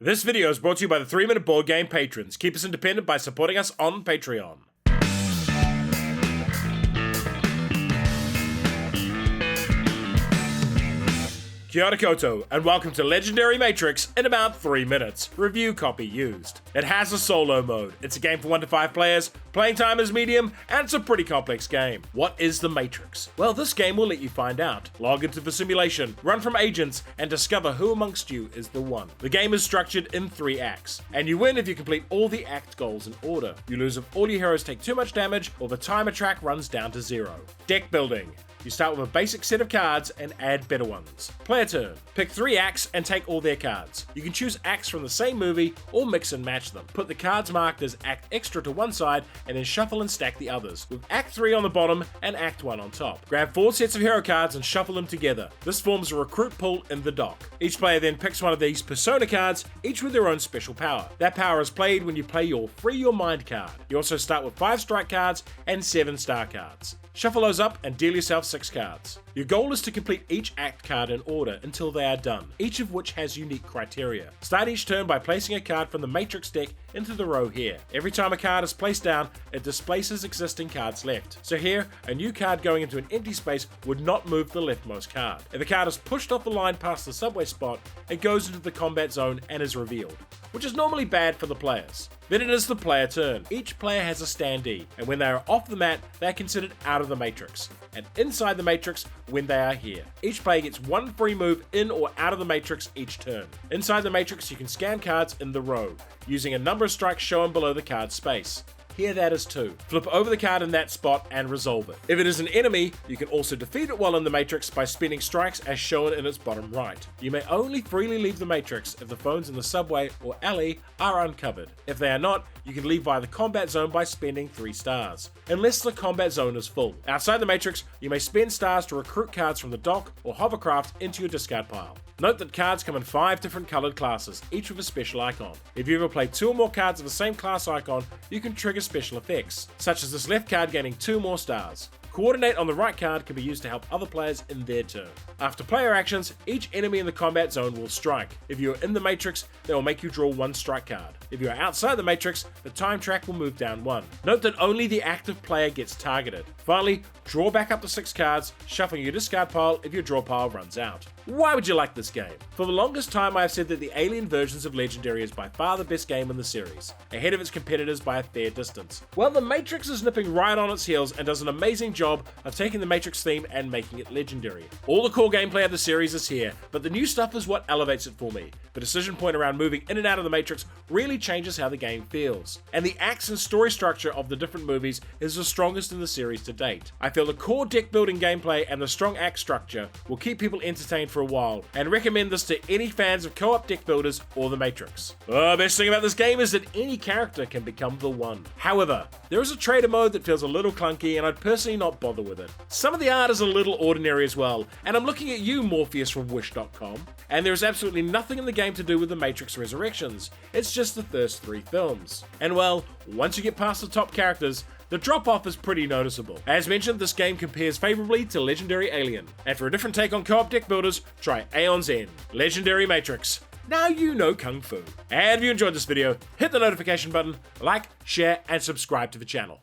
This video is brought to you by the 3-Minute Board Game patrons. Keep us independent by supporting us on Patreon. Kia ora koutou, and welcome to Legendary Matrix in about 3 minutes. Review copy used. It has a solo mode. It's a game for 1 to 5 players, playing time is medium, and it's a pretty complex game. What is the Matrix? Well, this game will let you find out. Log into the simulation, run from agents, and discover who amongst you is the one. The game is structured in 3 acts, and you win if you complete all the act goals in order. You lose if all your heroes take too much damage or the timer track runs down to 0. Deck building. You start with a basic set of cards and add better ones. Player turn. Pick 3 acts and take all their cards. You can choose acts from the same movie or mix and match them. Put the cards marked as Act Extra to one side and then shuffle and stack the others, with Act 3 on the bottom and Act 1 on top. Grab 4 sets of hero cards and shuffle them together. This forms a recruit pool in the dock. Each player then picks one of these persona cards, each with their own special power. That power is played when you play your Free Your Mind card. You also start with 5 strike cards and 7 star cards. Shuffle those up and deal yourself 6 cards. Your goal is to complete each act card in order until they are done, each of which has unique criteria. Start each turn by placing a card from the Matrix deck into the row here. Every time a card is placed down, it displaces existing cards left. So here, a new card going into an empty space would not move the leftmost card. If the card is pushed off the line past the subway spot, it goes into the combat zone and is revealed, which is normally bad for the players. Then it is the player turn. Each player has a standee, and when they are off the mat, they are considered out of the Matrix, and inside the Matrix when they are here. Each player gets 1 free move in or out of the Matrix each turn. Inside the Matrix, you can scan cards in the row, using a number of strikes shown below the card space. Here that is 2. Flip over the card in that spot and resolve it. If it is an enemy, you can also defeat it while in the Matrix by spending strikes as shown in its bottom right. You may only freely leave the Matrix if the phones in the subway or alley are uncovered. If they are not, you can leave via the combat zone by spending 3 stars, unless the combat zone is full. Outside the Matrix, you may spend stars to recruit cards from the dock or hovercraft into your discard pile. Note that cards come in 5 different colored classes, each with a special icon. If you ever play 2 or more cards of the same class icon, you can trigger special effects, such as this left card gaining 2 more stars. Coordinate on the right card can be used to help other players in their turn. After player actions, each enemy in the combat zone will strike. If you are in the Matrix, they will make you draw 1 strike card. If you are outside the Matrix, the time track will move down 1. Note that only the active player gets targeted. Finally, draw back up to 6 cards, shuffling your discard pile if your draw pile runs out. Why would you like this game? For the longest time I have said that the Alien versions of Legendary is by far the best game in the series, ahead of its competitors by a fair distance. Well, the Matrix is nipping right on its heels and does an amazing job of taking the Matrix theme and making it legendary. All the core gameplay of the series is here, but the new stuff is what elevates it for me. The decision point around moving in and out of the Matrix really changes how the game feels, and the acts and story structure of the different movies is the strongest in the series to date. I feel the core deck building gameplay and the strong act structure will keep people entertained for a while, and recommend this to any fans of co-op deck builders or the Matrix. The best thing about this game is that any character can become the one. However, there is a trader mode that feels a little clunky and I'd personally not bother with it. Some of the art is a little ordinary as well, and I'm looking at you, Morpheus from Wish.com, and there is absolutely nothing in the game to do with the Matrix Resurrections. It's just the first 3 films. And well, once you get past the top characters, the drop-off is pretty noticeable. As mentioned, this game compares favorably to Legendary Alien. And for a different take on co-op deck builders, try Aeon's End, Legendary Matrix. Now you know Kung Fu. And if you enjoyed this video, hit the notification button, like, share, and subscribe to the channel.